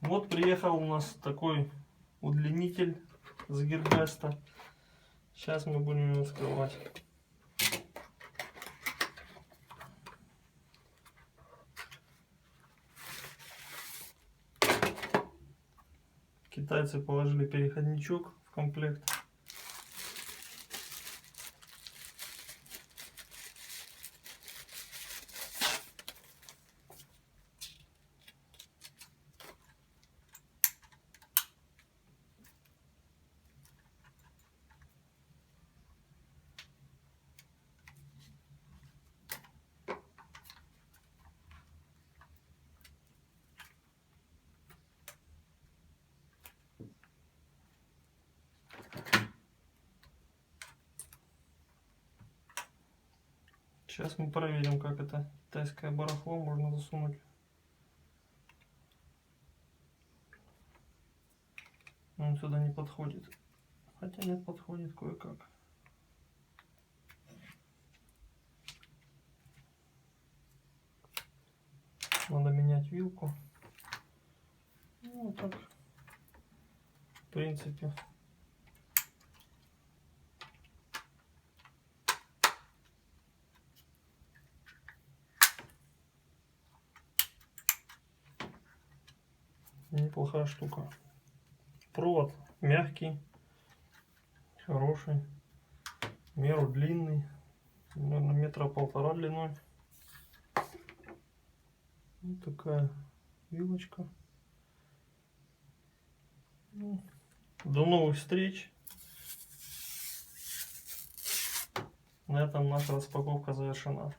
Вот приехал у нас такой удлинитель с Гербеста. Сейчас мы будем его вскрывать. Китайцы положили переходничок в комплект. Сейчас мы проверим, как это китайское барахло можно засунуть. Он сюда не подходит. Хотя нет, подходит кое-как. Надо менять вилку. Ну, вот так. В принципе. Неплохая штука. Провод мягкий, хороший, в меру длинный, наверное, 1,5 метра длиной. Вот такая вилочка. До новых встреч. На этом наша распаковка завершена.